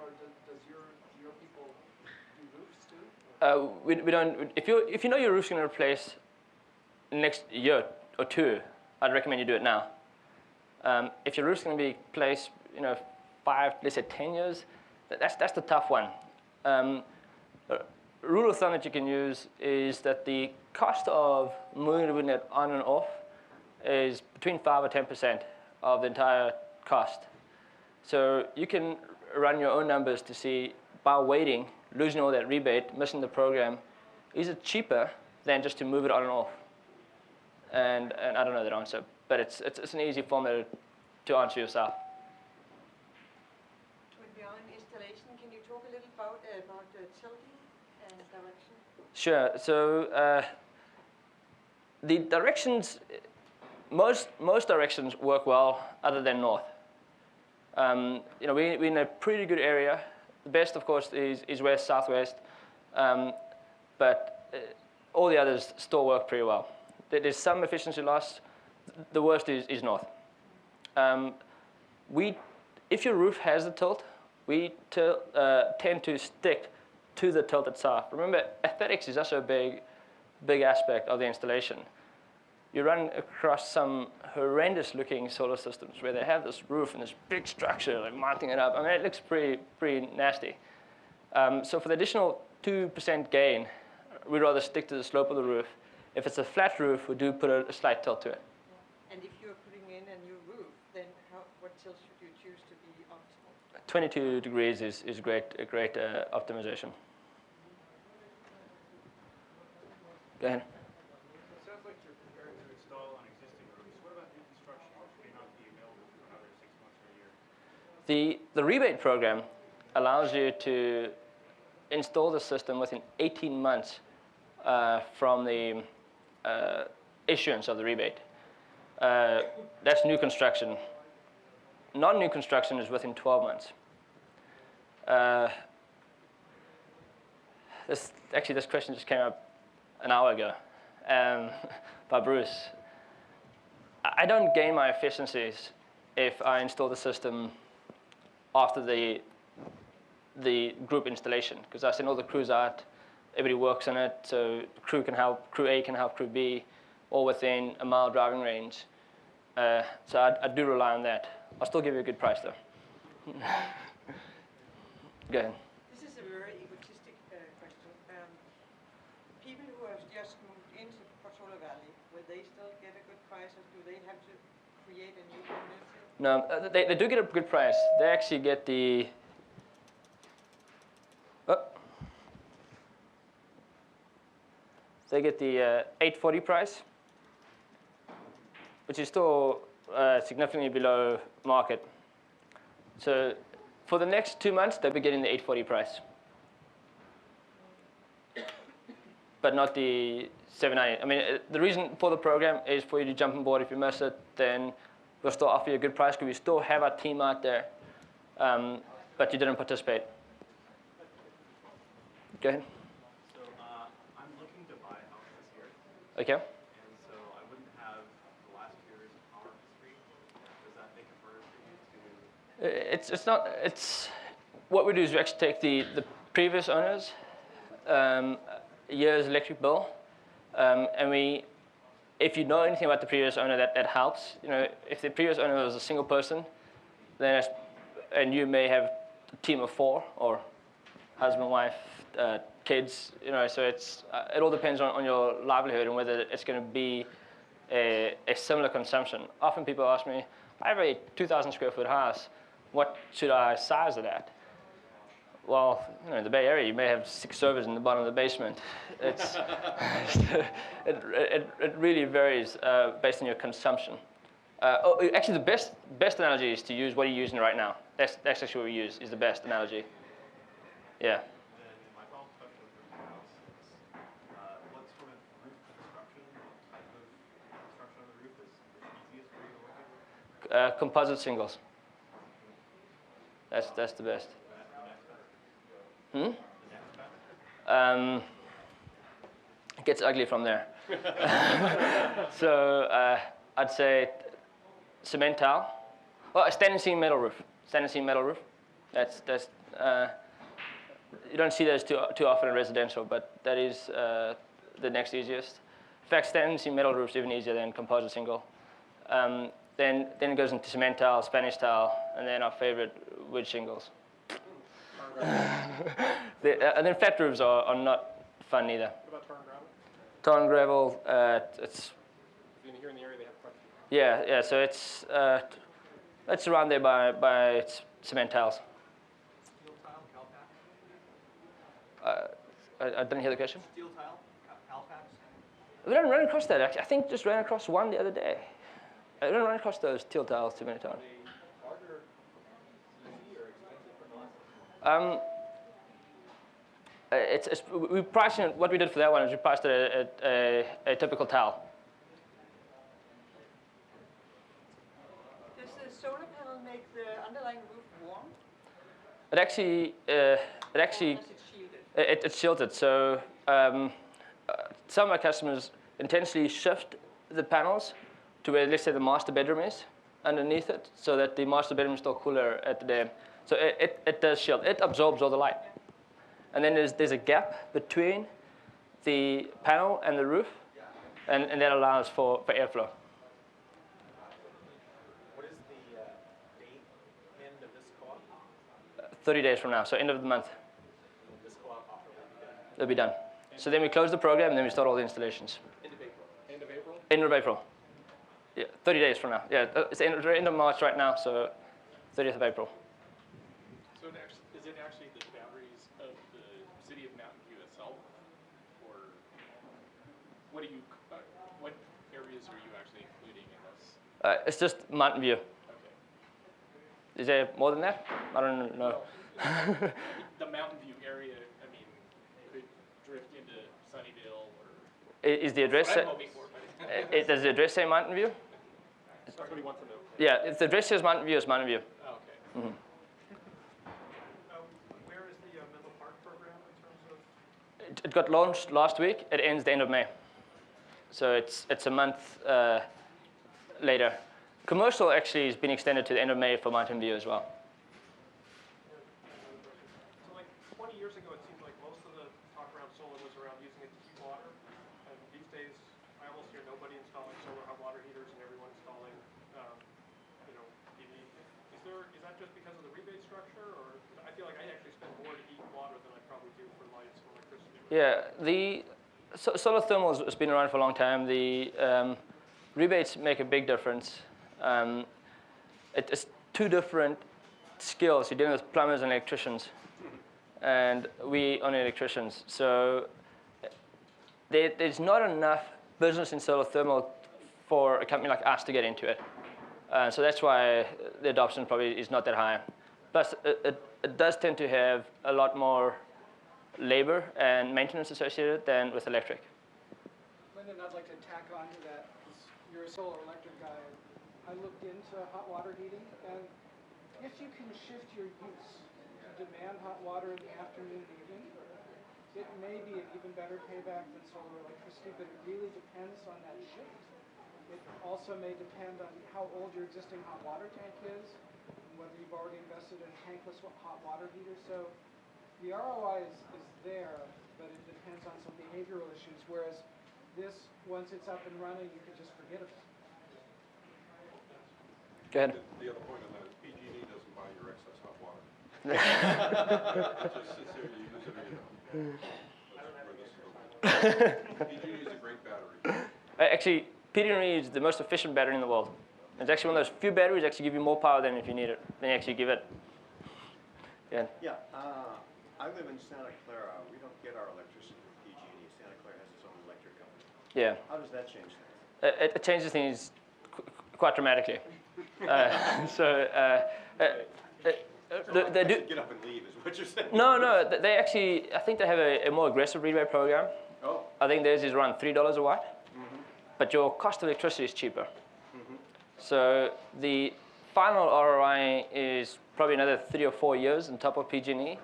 or does your people do roofs too? We don't. If you know your roof's going to replace next year or 2, I'd recommend you do it now. If your roof's going to be replaced, 5, let's say 10 years, that's the tough one. A rule of thumb that you can use is that the cost of moving it on and off is between 5 or 10% of the entire cost. So you can run your own numbers to see, by waiting, losing all that rebate, missing the program, is it cheaper than just to move it on and off? And I don't know that answer, but it's an easy formula to answer yourself. When we are in installation, can you talk a little about the tilting and direction? Sure. So the directions, most directions work well, other than north. We're in a pretty good area. The best, of course, is west, southwest, but all the others still work pretty well. There's some efficiency loss. The worst is north. If your roof has a tilt, we tend to stick to the tilt itself. Remember, aesthetics is also a big aspect of the installation. You run across some horrendous-looking solar systems where they have this roof and this big structure, like mounting it up. I mean, it looks pretty nasty. So for the additional 2% gain, we'd rather stick to the slope of the roof. If it's a flat roof, we do put a slight tilt to it. And if you're putting in a new roof, then what tilt should you choose to be optimal? 22 degrees is a great optimization. Go ahead. It sounds like you're prepared to install on existing roofs. What about new construction, which may not be available for another 6 months or a year? The rebate program allows you to install the system within 18 months from the issuance of the rebate. That's new construction. Non-new construction is within 12 months. This question just came up an hour ago, by Bruce. I don't gain my efficiencies if I install the system after the group installation, because I send all the crews out, everybody works on it, so crew A can help crew B, all within a mile driving range. So I do rely on that. I'll still give you a good price though. Go ahead. This is a very egotistic question. People who have just moved into Portola Valley, will they still get a good price, or do they have to create a new community? No, they do get a good price. They actually get the they get the 840 price, which is still significantly below market. So for the next 2 months, they'll be getting the 840 price, but not the 790. I mean, the reason for the program is for you to jump on board. If you miss it, then we'll still offer you a good price because we still have our team out there, but you didn't participate. Go ahead. So I'm looking to buy a house this year, Okay. and so I wouldn't have the last year's power history. Does that make it harder for you to? It's not. It's what we do is we actually take the previous owners' year's electric bill, and we, if you know anything about the previous owner, that helps. You know, if the previous owner was a single person, then and you may have a team of 4 or husband, wife, kids. You know, so it all depends on your livelihood and whether it's going to be a similar consumption. Often people ask me, I have a 2,000 square foot house. What should I size it at? Well, you know, in the Bay Area, you may have 6 servers in the bottom of the basement. It's it really varies based on your consumption. Actually, the best analogy is to use what you're using right now. That's actually what we use is the best analogy. Yeah. Then my follow-up question for the house is, what sort of roof construction, what type of construction on the roof is easiest for you to work with? Composite shingles. That's the best. It gets ugly from there. So I'd say cement tile. Well, a standing seam metal roof. Standing seam metal roof. That's you don't see those too often in residential, but that is the next easiest. In fact, standing seam metal roof is even easier than composite shingle. Then it goes into cement tile, Spanish tile, and then our favorite, wood shingles. And then flat roofs are not fun either. What about tar and gravel? Tar and gravel, it's Here in the area, they have quite a few. yeah. So it's around there by cement tiles. Steel tile, Calpax? I didn't hear the question. Steel tile, Calpax? We don't run across that actually. I think just ran across one the other day. I don't run across those steel tiles too many times. Harder, easy, or expensive or not? We priced it. What we did for that one is we priced it at a typical tile. Does the solar panel make the underlying roof warm? It actually Or is it shielded? it's shielded. So some of our customers intentionally shift the panels to where, let's say, the master bedroom is underneath it, so that the master bedroom is still cooler at the day. So it does shield. It absorbs all the light. And then there's a gap between the panel and the roof, and that allows for airflow. What is the date end of this co-op? 30 days from now, so end of the month, This co-op offer will be done. it'll be done. So then we close the program, and then we start all the installations. End of April. End of April? End of April. Yeah, 30 days from now. Yeah, it's the end of March right now, so 30th of April. So is it actually the boundaries of the city of Mountain View itself? Or what areas are you actually including in this? It's just Mountain View. Okay. Is there more than that? I don't know. The Mountain View area, I mean, could drift into Sunnyvale or. Is the address? What I'm hoping for, but Does the address say Mountain View? that's what he wants to know. Yeah, if the address says Mountain View, it's Mountain View. Oh, okay. Where is the Menlo Park program in terms of? It got launched last week. It ends the end of May. So it's a month later. Commercial actually has been extended to the end of May for Mountain View as well. So like 20 years ago, it seemed like most of the talk around solar was around using it to heat water. And these days, I almost hear nobody installing solar hot water heaters and everyone installing, PV. Is that just because of the rebate structure, or I feel like I actually spend more to heat water than I probably do for lights and electricity. Yeah, solar thermal has been around for a long time. The rebates make a big difference. It's two different skills. You're dealing with plumbers and electricians, and we only electricians. So there's not enough business in solar thermal for a company like us to get into it. So that's why the adoption probably is not that high. Plus, it does tend to have a lot more labor and maintenance associated than with electric. Lyndon, I'd like to tack on to that, because you're a solar electric guy. I looked into hot water heating, and if you can shift your use to demand hot water in the afternoon and evening, it may be an even better payback than solar electricity, but it really depends on that shift. It also may depend on how old your existing hot water tank is, and whether you've already invested in a tankless hot water heater. So the ROI is there, but it depends on some behavioral issues, whereas this, once it's up and running, you can just forget about it. Go ahead. The other point on that is PG&E doesn't buy your excess hot water. It just sits there and you use it anyhow. PG&E is a great battery. Actually, PG&E is the most efficient battery in the world. It's actually one of those few batteries that actually give you more power than if you need it, than you actually give it. Yeah. Yeah, I live in Santa Clara. We don't get our electricity from PG&E. Santa Clara has its own electric company. Yeah. How does that change things? It changes things quite dramatically. They do. Get up and leave is what you're saying. No. They actually, I think they have a more aggressive rebate program. Oh. I think theirs is around $3 a watt. But your cost of electricity is cheaper. So the final ROI is probably another 3 or 4 years on top of PG&E.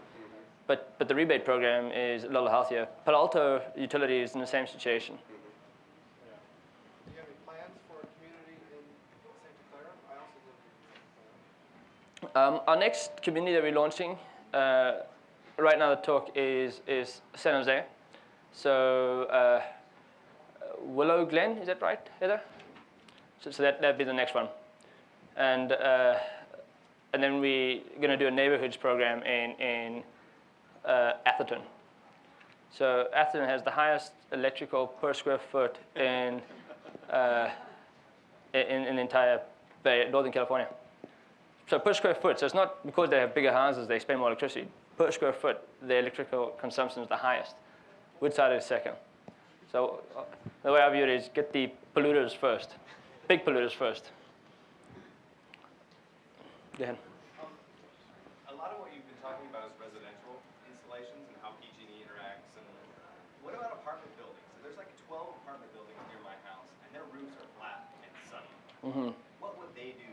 But the rebate program is a little healthier. Palo Alto Utility is in the same situation. Do you have any plans for a community in Santa Clara? I also live in Santa Clara. Our next community that we're launching, right now the talk is San Jose. So Willow Glen, is that right, Heather? So that'd be the next one. And then we're going to do a neighborhoods program in Atherton. So Atherton has the highest electrical per square foot in the entire Northern California. So per square foot, so it's not because they have bigger houses they spend more electricity. Per square foot, the electrical consumption is the highest. Woodside is second. So the way I view it is get the polluters first, big polluters first. Go ahead. A lot of what you've been talking about is residential installations and how PG&E interacts. And what about apartment buildings? So there's like 12 apartment buildings near my house, and their roofs are flat and sunny. What would they do?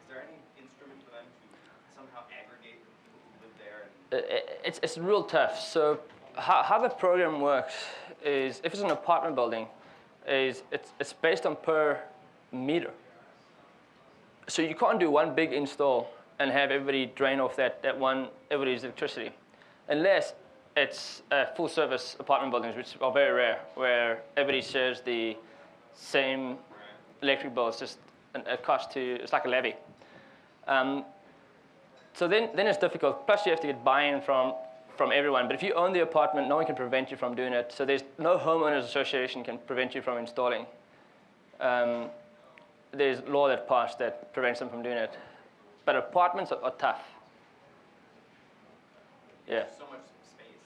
Is there any instrument for them to somehow aggregate the people who live there? It's real tough. So how the program works is, if it's an apartment building, it's based on per meter. So you can't do one big install and have everybody drain off everybody's electricity, unless it's full service apartment buildings, which are very rare, where everybody shares the same electric bill. It's just it's like a levy. So then it's difficult. Plus you have to get buy-in from everyone. But if you own the apartment, no one can prevent you from doing it. So there's no homeowners association can prevent you from installing. There's law that passed that prevents them from doing it. But apartments are tough. Yeah. So much space.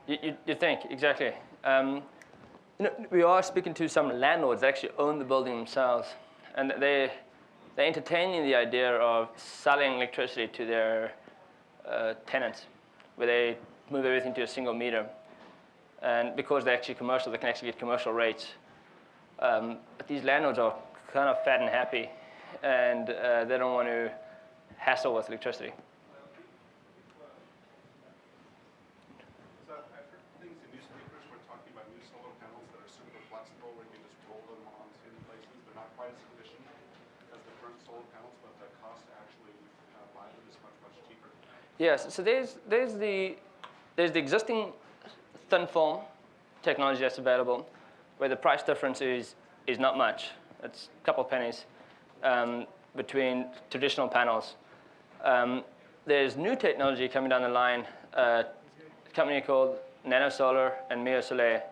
I mean, You think, exactly. We are speaking to some landlords that actually own the building themselves. And they're entertaining the idea of selling electricity to their tenants, where they move everything to a single meter. And because they're actually commercial, they can actually get commercial rates. But these landlords are kind of fat and happy, and they don't want to hassle with electricity. So I've heard things in newspapers where talking about new solar panels that are super flexible, where you can quite as efficient as the current solar panels, but the cost to actually buy them is much, much cheaper? Yes, so there's the existing thin film technology that's available, where the price difference is not much. It's a couple of pennies between traditional panels. There's new technology coming down the line, a company called NanoSolar and Mio Solar.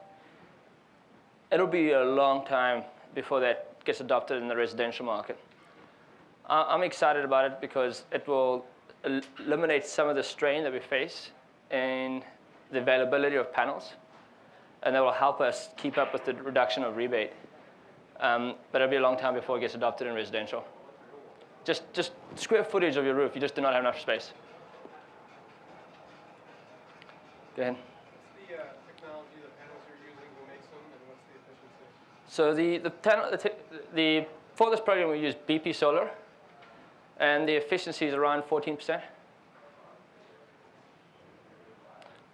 It'll be a long time before that gets adopted in the residential market. I'm excited about it because it will eliminate some of the strain that we face in the availability of panels, and that will help us keep up with the reduction of rebate. But it'll be a long time before it gets adopted in residential. Just square footage of your roof, you just do not have enough space. Go ahead. What's the technology, the panels you're using, who makes them, and what's the efficiency? So for this program, we use BP Solar, and the efficiency is around 14%.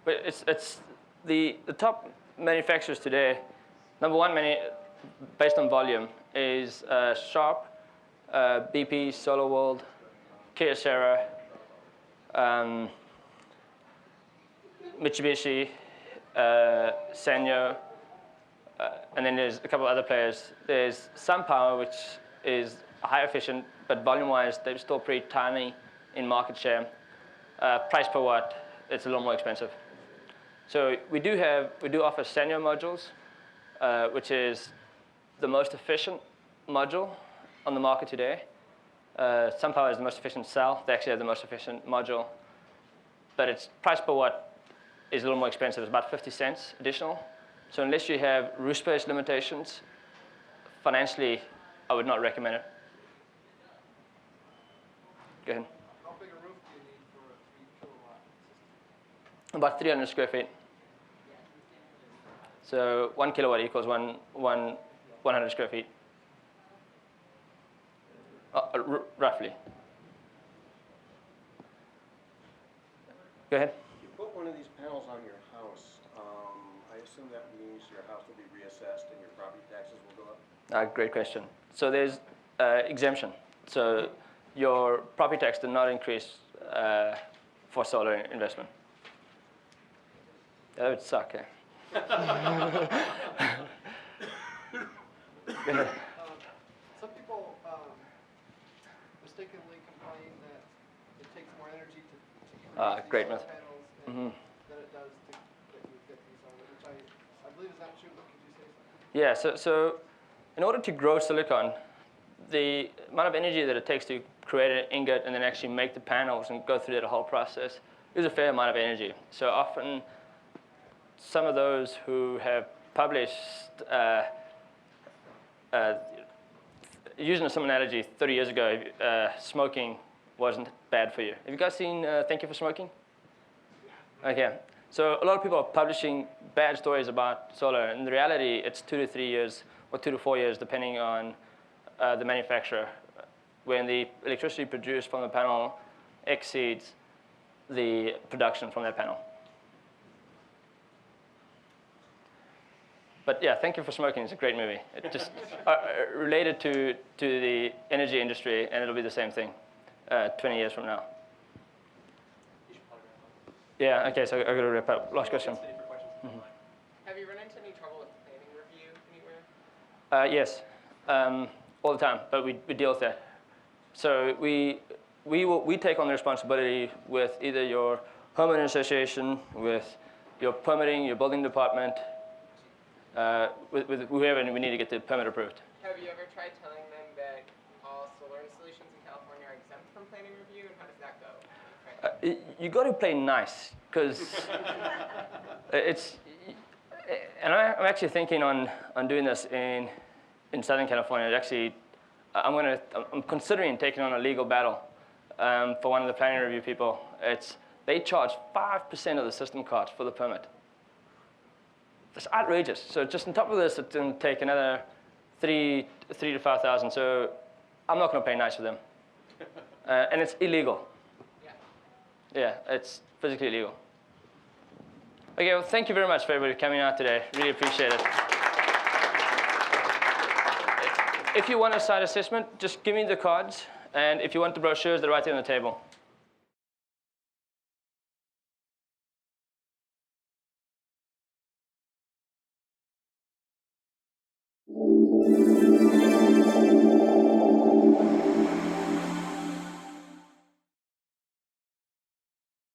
But it's the top manufacturers today. Number one, based on volume, is Sharp, BP, SolarWorld, Kyocera, Mitsubishi, Sanyo, and then there's a couple of other players. There's SunPower, which is high efficient, but volume-wise, they're still pretty tiny in market share. Price per watt, it's a little more expensive. So we do offer Sanyo modules, which is the most efficient module on the market today. SunPower is the most efficient cell. They actually have the most efficient module, but its price per watt is a little more expensive. It's about 50 cents additional. So unless you have roof space limitations, financially, I would not recommend it. Go ahead. How big a roof do you need for a 3 kilowatt system? About 300 square feet. So 1 kilowatt equals 100 square feet, roughly. Go ahead. You put one of these panels on your house. I assume that means your house will be reassessed and your property taxes will go up? Great question. So there's exemption. So your property tax did not increase for solar investment. That would suck, eh? Some people mistakenly complain that it takes more energy to create great these solar myth. panels than it does to that you get these on, which I believe is not true, but could you say something? Yeah, so in order to grow silicon, the amount of energy that it takes to create an ingot and then actually make the panels and go through that whole process is a fair amount of energy. So often, some of those who have published, using some analogy 30 years ago, smoking wasn't bad for you. Have you guys seen Thank You for Smoking? Okay. So a lot of people are publishing bad stories about solar. In the reality, it's 2 to 3 years or 2 to 4 years, depending on the manufacturer, when the electricity produced from the panel exceeds the production from that panel. But yeah, Thank You for Smoking is a great movie. It just related to the energy industry, and it'll be the same thing 20 years from now. Yeah, okay, so I've got to wrap up. Last question. Have you run into any trouble with planning review anywhere? Yes, all the time, but we deal with that. So we take on the responsibility with either your homeowner association, with your permitting, your building department, with whoever we need to get the permit approved. Have you ever tried telling them that all solar installations in California are exempt from planning review, and how does that go? You got to play nice, because it's. And I'm actually thinking on doing this in Southern California. Actually, I'm considering taking on a legal battle for one of the planning review people. They charge 5% of the system cost for the permit. That's outrageous. So just on top of this, it's going to take another $3,000 to $5,000. So I'm not going to play nice with them, and it's illegal. Yeah, it's physically illegal. Okay, well, thank you very much for everybody coming out today. Really appreciate it. if you want a site assessment, just give me the cards. And if you want the brochures, they're right there on the table.